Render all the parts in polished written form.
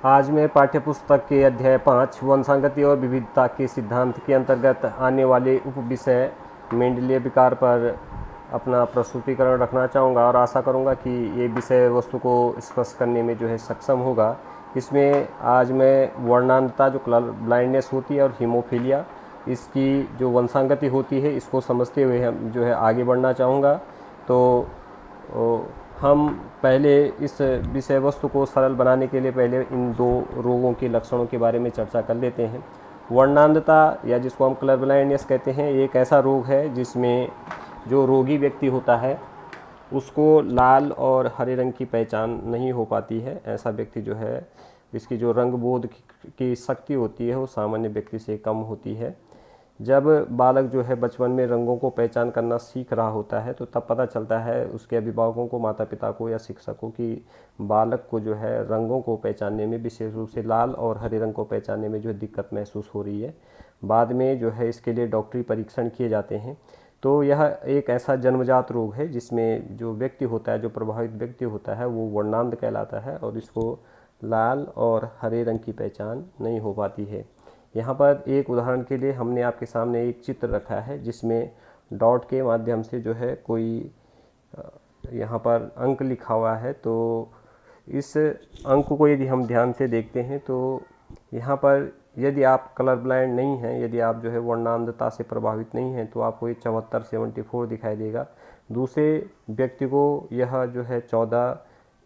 आज मैं पाठ्यपुस्तक के अध्याय 5 वंशागति और विविधता के सिद्धांत के अंतर्गत आने वाले उपविषय मेंडलीय विकार पर अपना प्रस्तुतिकरण रखना चाहूँगा और आशा करूँगा कि ये विषय वस्तु को स्पष्ट करने में सक्षम होगा। इसमें आज मैं वर्णांधता जो कलर ब्लाइंडनेस होती है और हीमोफीलिया इसकी जो वंशागति होती है इसको समझते हुए हम आगे बढ़ना चाहूँगा। तो हम पहले इस विषय वस्तु को सरल बनाने के लिए पहले इन दो रोगों के लक्षणों के बारे में चर्चा कर लेते हैं। वर्णांधता या जिसको हम कलर ब्लाइंडनेस कहते हैं, ये एक ऐसा रोग है जिसमें जो रोगी व्यक्ति होता है उसको लाल और हरे रंग की पहचान नहीं हो पाती है। ऐसा व्यक्ति इसकी जो रंग बोध की शक्ति होती है वो सामान्य व्यक्ति से कम होती है। जब बालक बचपन में रंगों को पहचान करना सीख रहा होता है तो तब पता चलता है उसके अभिभावकों को, माता पिता को या शिक्षकों की बालक को रंगों को पहचानने में, विशेष रूप से लाल और हरे रंग को पहचानने में दिक्कत महसूस हो रही है। बाद में इसके लिए डॉक्टरी परीक्षण किए जाते हैं। तो यह एक ऐसा जन्मजात रोग है जिसमें जो व्यक्ति होता है, जो प्रभावित व्यक्ति होता है वो वर्णांध कहलाता है और इसको लाल और हरे रंग की पहचान नहीं हो पाती है। यहाँ पर एक उदाहरण के लिए हमने आपके सामने एक चित्र रखा है जिसमें डॉट के माध्यम से कोई यहाँ पर अंक लिखा हुआ है। तो इस अंक को यदि हम ध्यान से देखते हैं तो यहाँ पर यदि आप कलर ब्लाइंड नहीं हैं, यदि आप वर्णांधता से प्रभावित नहीं हैं तो आपको ये 74 दिखाई देगा। दूसरे व्यक्ति को यह 14,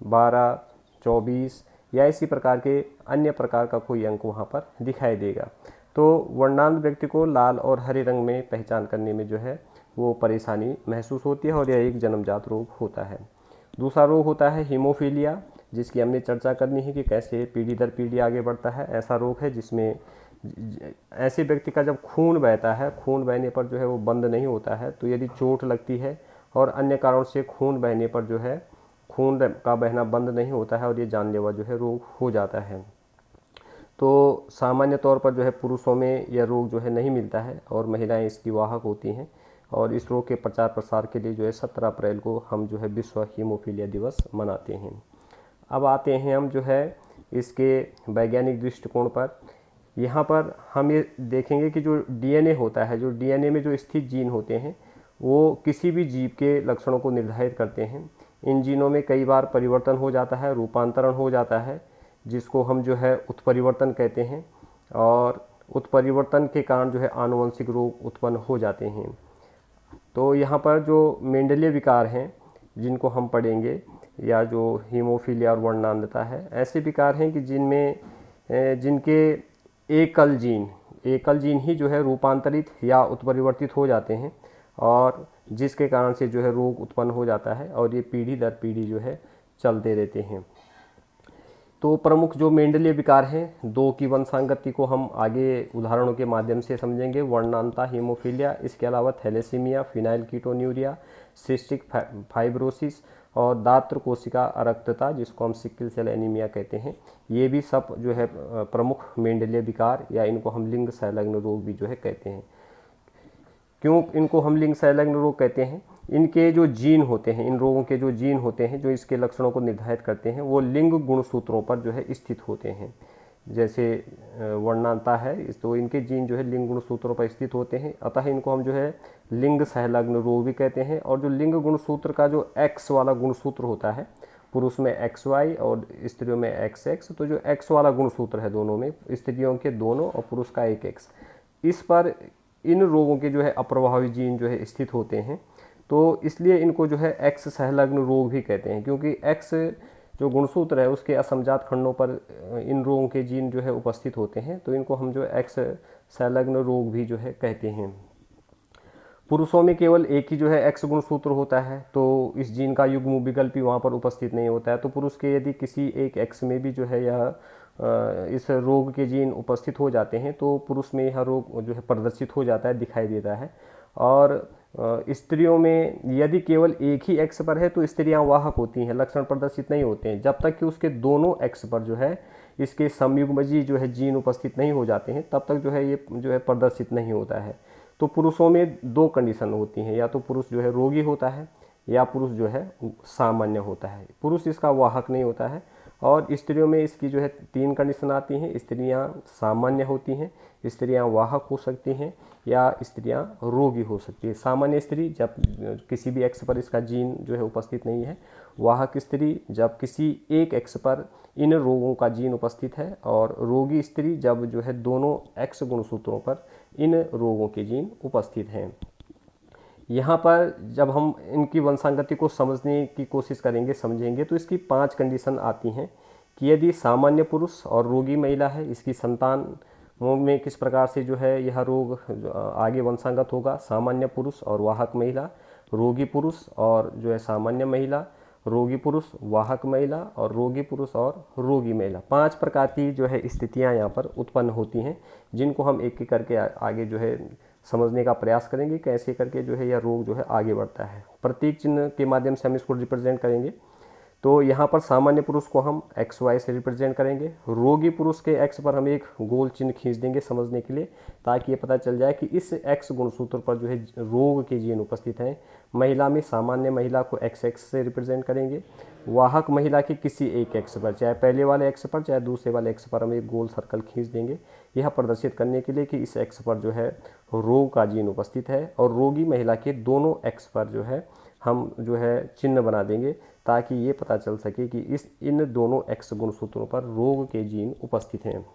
12, 24 या इसी प्रकार के अन्य प्रकार का कोई अंक वहाँ पर दिखाई देगा। तो वर्णांध व्यक्ति को लाल और हरे रंग में पहचान करने में वो परेशानी महसूस होती है और यह एक जन्मजात रोग होता है। दूसरा रोग होता है हीमोफीलिया, जिसकी हमने चर्चा करनी है कि कैसे पीढ़ी दर पीढ़ी आगे बढ़ता है। ऐसा रोग है जिसमें ऐसे व्यक्ति का जब खून बहता है, खून बहने पर वो बंद नहीं होता है। तो यदि चोट लगती है और अन्य कारणों से खून बहने पर खून का बहना बंद नहीं होता है और ये जानलेवा रोग हो जाता है। तो सामान्य तौर पर पुरुषों में यह रोग नहीं मिलता है और महिलाएं इसकी वाहक होती हैं। और इस रोग के प्रचार प्रसार के लिए 17 अप्रैल को हम विश्व हीमोफीलिया दिवस मनाते हैं। अब आते हैं हम इसके वैज्ञानिक दृष्टिकोण पर। यहाँ पर हम ये देखेंगे कि जो डीएनए होता है, जो डीएनए में स्थित जीन होते हैं वो किसी भी जीव के लक्षणों को निर्धारित करते हैं। इन जीनों में कई बार परिवर्तन हो जाता है, रूपांतरण हो जाता है, जिसको हम उत्परिवर्तन कहते हैं। और उत्परिवर्तन के कारण आनुवंशिक रोग उत्पन्न हो जाते हैं। तो यहाँ पर जो मेंडलीय विकार हैं जिनको हम पढ़ेंगे, या जो हीमोफीलिया और वर्णांधता है, ऐसे विकार हैं कि जिनके एकल जीन ही रूपांतरित या उत्परिवर्तित हो जाते हैं और जिसके कारण से रोग उत्पन्न हो जाता है और ये पीढ़ी दर पीढ़ी चलते रहते हैं। तो प्रमुख जो मेंडलीय विकार हैं, दो की वंशागति को हम आगे उदाहरणों के माध्यम से समझेंगे। वर्णांधता, हीमोफीलिया, इसके अलावा थैलेसीमिया, फिनाइलकीटोन्यूरिया, सिस्टिक फाइब्रोसिस और दात्र कोशिका अरक्तता, जिसको हम सिकल सेल एनीमिया कहते हैं। ये भी सब प्रमुख मेंडलीय विकार, या इनको हम लिंग संलग्न रोग भी कहते हैं। क्यों इनको हम लिंग संलग्न रोग कहते हैं? इनके जो जीन होते हैं, इन रोगों के जो जीन होते हैं जो इसके लक्षणों को निर्धारित करते हैं, वो लिंग गुणसूत्रों पर स्थित होते हैं। जैसे वर्णांधता है तो इनके जीन लिंग गुणसूत्रों पर स्थित होते हैं, अतः इनको हम लिंग संलग्न रोग भी कहते हैं। और जो लिंग गुणसूत्र का जो एक्स वाला गुणसूत्र होता है, पुरुष में XY और स्त्रियों में XX, तो जो एक्स वाला गुणसूत्र है दोनों में, स्त्रियों के दोनों और पुरुष का एक X, इस पर इन रोगों के अप्रभावी जीन स्थित होते हैं। तो इसलिए इनको एक्स संलग्न रोग भी कहते हैं, क्योंकि एक्स जो गुणसूत्र है उसके असमजात खंडों पर इन रोगों के जीन उपस्थित होते हैं। तो इनको हम एक्स संलग्न रोग भी कहते हैं। पुरुषों में केवल एक ही एक्स गुणसूत्र होता है, तो इस जीन का युग्म विकल्प भी वहाँ पर उपस्थित नहीं होता है। तो पुरुष के यदि किसी एक एक्स में भी यह इस रोग के जीन उपस्थित हो जाते हैं तो पुरुष में यह रोग प्रदर्शित हो जाता है, दिखाई देता है। और स्त्रियों में यदि केवल एक ही एक्स पर है तो स्त्रियां वाहक होती हैं, लक्षण प्रदर्शित नहीं होते हैं। जब तक कि उसके दोनों एक्स पर इसके संयुग्मजी जीन उपस्थित नहीं हो जाते हैं, तब तक ये प्रदर्शित नहीं होता है। तो पुरुषों में दो कंडीशन होती हैं, या तो पुरुष रोगी होता है या पुरुष सामान्य होता है। पुरुष इसका वाहक नहीं होता है और स्त्रियों में इसकी जो है 3 कंडीशन आती हैं। स्त्रियां सामान्य होती हैं, स्त्रियां वाहक हो सकती हैं, या स्त्रियां रोगी हो सकती है। सामान्य स्त्री जब किसी भी एक्स पर इसका जीन जो है उपस्थित नहीं है, वाहक स्त्री जब किसी एक एक्स पर इन रोगों का जीन उपस्थित है, और रोगी स्त्री जब जो है दोनों एक्स गुणसूत्रों पर इन रोगों के जीन उपस्थित हैं। यहाँ पर जब हम इनकी वंशांगति को समझने की कोशिश करेंगे, समझेंगे, तो इसकी 5 कंडीशन आती हैं कि यदि सामान्य पुरुष और रोगी महिला है, इसकी संतान में किस प्रकार से जो है यह रोग आगे वंशांगत होगा। सामान्य पुरुष और वाहक महिला, रोगी पुरुष और जो है सामान्य महिला, रोगी पुरुष, वाहक महिला, और रोगी पुरुष और रोगी महिला। 5 प्रकार की जो है स्थितियां यहाँ पर उत्पन्न होती हैं, जिनको हम एक एक करके आगे जो है समझने का प्रयास करेंगे, कैसे करके जो है यह रोग जो है आगे बढ़ता है। प्रतीक चिन्ह के माध्यम से हम इसको रिप्रेजेंट करेंगे। तो यहाँ पर सामान्य पुरुष को हम XY से रिप्रेजेंट करेंगे। रोगी पुरुष के X पर हम एक गोल चिन्ह खींच देंगे समझने के लिए, ताकि ये पता चल जाए कि इस X गुणसूत्र पर जो है रोग के जीन उपस्थित हैं। महिला में सामान्य महिला को XX से रिप्रेजेंट करेंगे। वाहक महिला के किसी एक X पर, चाहे पहले वाले X पर चाहे दूसरे वाले X पर, हम एक गोल सर्कल खींच देंगे, यह प्रदर्शित करने के लिए कि इस X पर जो है रोग का जीन उपस्थित है। और रोगी महिला के दोनों X पर जो है हम जो है चिन्ह बना देंगे, ताकि ये पता चल सके कि इन दोनों X गुणसूत्रों पर रोग के जीन उपस्थित हैं।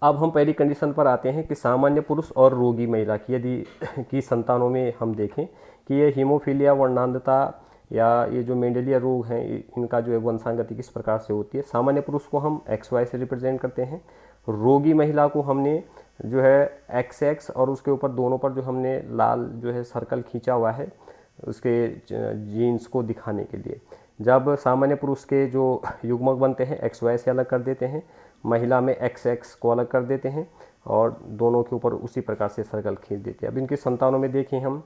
अब हम पहली कंडीशन पर आते हैं कि सामान्य पुरुष और रोगी महिला की यदि की संतानों में हम देखें कि ये हीमोफीलिया, वर्णांधता या ये जो मेंडेलिया रोग हैं, इनका जो है वंशांगति किस प्रकार से होती है। सामान्य पुरुष को हम XY से रिप्रेजेंट करते हैं। रोगी महिला को हमने जो है XX और उसके ऊपर दोनों पर जो हमने लाल जो है सर्कल खींचा हुआ है उसके जीन्स को दिखाने के लिए। जब सामान्य पुरुष के जो युग्मक बनते हैं XY से अलग कर देते हैं, महिला में XX को अलग कर देते हैं, और दोनों के ऊपर उसी प्रकार से सर्कल खींच देते हैं। अब इनकी संतानों में देखें हम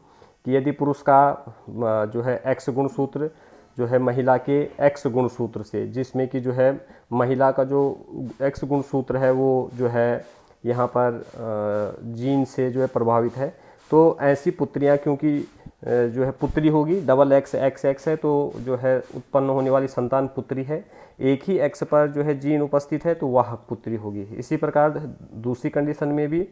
कि यदि पुरुष का जो है X गुणसूत्र जो है महिला के X गुणसूत्र से, जिसमें कि जो है महिला का जो X गुणसूत्र है वो जो है यहाँ पर जीन से जो है प्रभावित है, तो ऐसी पुत्रियाँ, क्योंकि जो है पुत्री होगी, डबल XX है, तो जो है उत्पन्न होने वाली संतान पुत्री है। एक ही X पर जो है जीन उपस्थित है तो वाहक पुत्री होगी। इसी प्रकार दूसरी कंडीशन में भी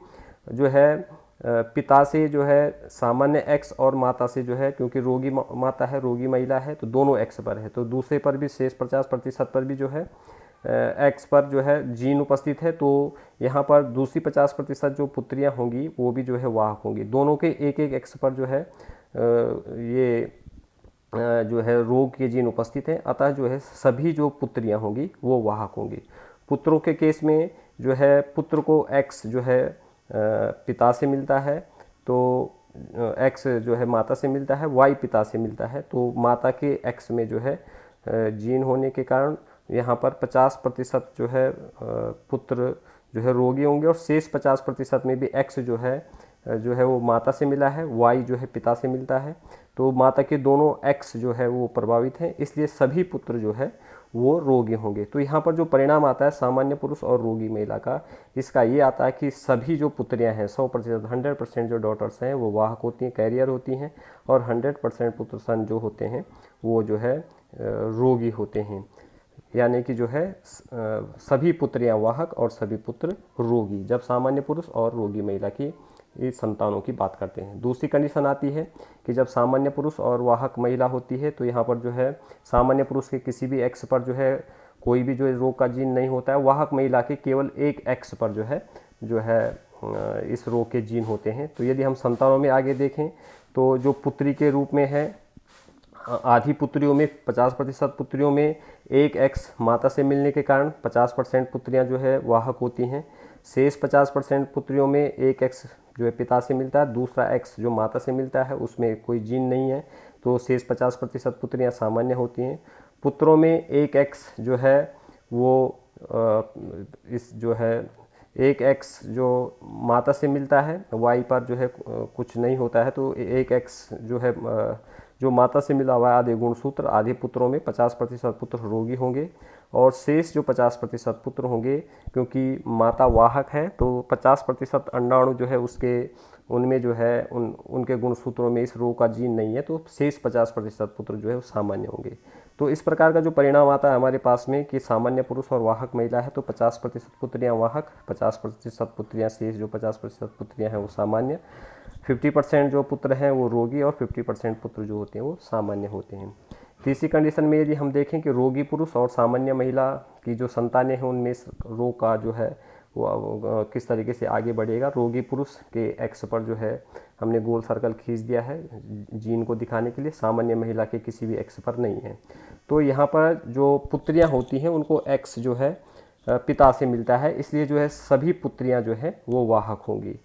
जो है पिता से जो है सामान्य X और माता से जो है, क्योंकि रोगी माता है, रोगी महिला है, तो दोनों X पर है, तो दूसरे पर भी शेष 50% पर भी जो है X पर जो है जीन उपस्थित है। तो यहाँ पर दूसरी 50% जो पुत्रियाँ होंगी वो भी जो है वाहक होंगी। दोनों के एक एक X पर जो है ये जो है रोग के जीन उपस्थित हैं, अतः जो है सभी जो पुत्रियाँ होंगी वो वाहक होंगी। पुत्रों के केस में जो है पुत्र को X जो है पिता से मिलता है, तो X जो है माता से मिलता है, Y पिता से मिलता है, तो माता के X में जो है जीन होने के कारण यहाँ पर 50% जो है पुत्र जो है रोगी होंगे, और शेष 50% में भी X जो है वो माता से मिला है, Y जो है पिता से मिलता है, तो माता के दोनों X जो है वो प्रभावित हैं, इसलिए सभी पुत्र जो है वो रोगी होंगे। तो यहाँ पर जो परिणाम आता है सामान्य पुरुष और रोगी महिला का, इसका ये आता है कि सभी जो पुत्रियाँ हैं 100% 100% जो डॉटर्स हैं वो वाहक होती हैं, कैरियर होती हैं, और 100% पुत्र सन जो होते हैं वो जो है रोगी होते हैं। यानी कि जो है सभी पुत्रियाँ वाहक और सभी पुत्र रोगी, जब सामान्य पुरुष और रोगी महिला की इस संतानों की बात करते हैं। दूसरी कंडीशन आती है कि जब सामान्य पुरुष और वाहक महिला होती है, तो यहाँ पर जो है सामान्य पुरुष के किसी भी X पर जो है कोई भी जो रोग का जीन नहीं होता है, वाहक महिला के केवल एक X पर जो है इस रोग के जीन होते हैं। तो यदि हम संतानों में आगे देखें तो जो पुत्री के रूप में है, आधी पुत्रियों में 50% पुत्रियों में एक X माता से मिलने के कारण 50% पुत्रियां जो है वाहक होती हैं। शेष 50% पुत्रियों में एक X जो है पिता से मिलता है, दूसरा X जो माता से मिलता है उसमें कोई जीन नहीं है, तो शेष 50% पुत्रियां सामान्य होती हैं। पुत्रों में एक X जो है वो इस जो है एक X जो माता से मिलता है, Y पर जो है कुछ नहीं होता है, तो एक X जो है जो माता से मिला हुआ है आधे गुणसूत्र, आधे पुत्रों में 50% पुत्र रोगी होंगे, और शेष जो 50% पुत्र होंगे, क्योंकि माता वाहक है तो 50% अंडाणु जो है उसके उनमें जो है उनके गुणसूत्रों में इस रोग का जीन नहीं है, तो शेष 50% पुत्र जो है वो सामान्य होंगे। तो इस प्रकार का जो परिणाम आता है हमारे पास में कि सामान्य पुरुष और वाहक महिला है, तो 50% पुत्रियां वाहक, 50% पुत्रियां शेष जो 50% पुत्रियां हैं वो सामान्य, 50% जो पुत्र हैं वो रोगी और 50% पुत्र जो होते हैं वो सामान्य होते हैं। तीसरी कंडीशन में यदि हम देखें कि रोगी पुरुष और सामान्य महिला की जो संतानें हैं उनमें रोग का जो है वो किस तरीके से आगे बढ़ेगा। रोगी पुरुष के एक्स पर जो है हमने गोल सर्कल खींच दिया है जीन को दिखाने के लिए, सामान्य महिला के किसी भी एक्स पर नहीं है। तो यहाँ पर जो पुत्रियाँ होती हैं उनको एक्स जो है पिता से मिलता है, इसलिए जो है सभी पुत्रियाँ जो है वो वाहक होंगी।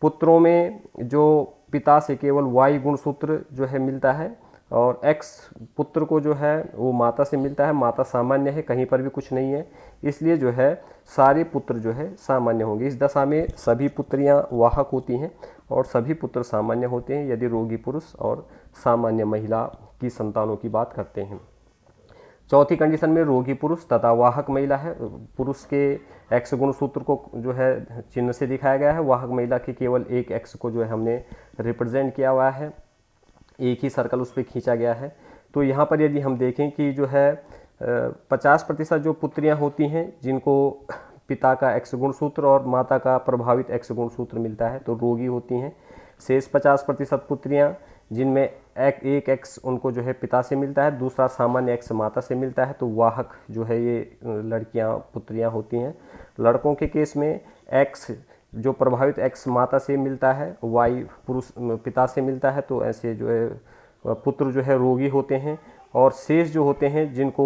पुत्रों में जो पिता से केवल वाई गुणसूत्र जो है मिलता है और एक्स पुत्र को जो है वो माता से मिलता है, माता सामान्य है, कहीं पर भी कुछ नहीं है, इसलिए जो है सारे पुत्र जो है सामान्य होंगे। इस दशा में सभी पुत्रियां वाहक होती हैं और सभी पुत्र सामान्य होते हैं यदि रोगी पुरुष और सामान्य महिला की संतानों की बात करते हैं। चौथी कंडीशन में रोगी पुरुष तथा वाहक महिला है, पुरुष के एक्स गुणसूत्र को जो है चिन्ह से दिखाया गया है, वाहक महिला के केवल एक एक्स को जो है हमने रिप्रेजेंट किया हुआ है, एक ही सर्कल उस पर खींचा गया है। तो यहाँ पर यदि हम देखें कि जो है 50% जो पुत्रियाँ होती हैं जिनको पिता का एक्स गुणसूत्र और माता का प्रभावित एक्स गुणसूत्र मिलता है तो रोगी होती हैं। शेष 50% पुत्रियाँ जिनमें एक एक्स उनको जो है पिता से मिलता है, दूसरा सामान्य एक्स माता से मिलता है, तो वाहक जो है ये लड़कियां पुत्रियां होती हैं। लड़कों के केस में एक्स जो प्रभावित एक्स माता से मिलता है, वाई पुरुष पिता से मिलता है, तो ऐसे जो है पुत्र जो है रोगी होते हैं। और शेष जो होते हैं जिनको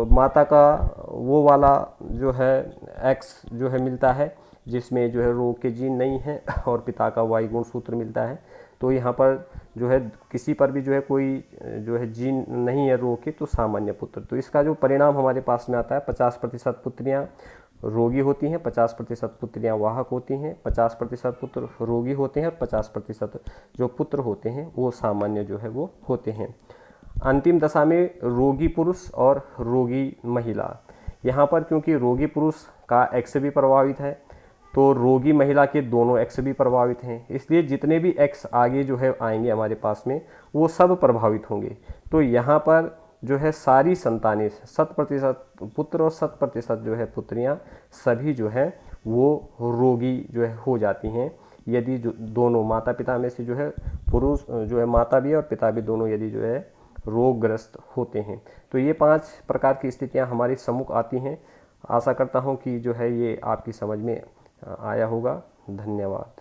माता का वो वाला जो है एक्स जो है मिलता है जिसमें जो है रोग के जीन नहीं है और पिता का वाई गुणसूत्र मिलता है, तो यहाँ पर जो है किसी पर भी जो है कोई जो है जीन नहीं है रोग के, तो सामान्य पुत्र। तो इसका जो परिणाम हमारे पास में आता है 50% पुत्रियाँ रोगी होती हैं, 50% पुत्रियाँ वाहक होती हैं, 50% पुत्र रोगी होते हैं और 50% जो पुत्र होते हैं वो सामान्य जो है वो होते हैं। अंतिम दशा में रोगी पुरुष और रोगी महिला, यहाँ पर क्योंकि रोगी पुरुष का एक्स भी प्रभावित है तो रोगी महिला के दोनों एक्स भी प्रभावित हैं, इसलिए जितने भी एक्स आगे जो है आएंगे हमारे पास में वो सब प्रभावित होंगे। तो यहाँ पर जो है सारी संतानें 100% पुत्र और 100% जो है पुत्रियाँ सभी जो है वो रोगी जो है हो जाती हैं यदि जो दोनों माता पिता में से जो है पुरुष जो है माता भी और पिता भी दोनों यदि जो है रोगग्रस्त होते हैं। तो ये 5 प्रकार की स्थितियाँ हमारे सम्मुख आती हैं। आशा करता हूँ कि जो है ये आपकी समझ में आया होगा। धन्यवाद।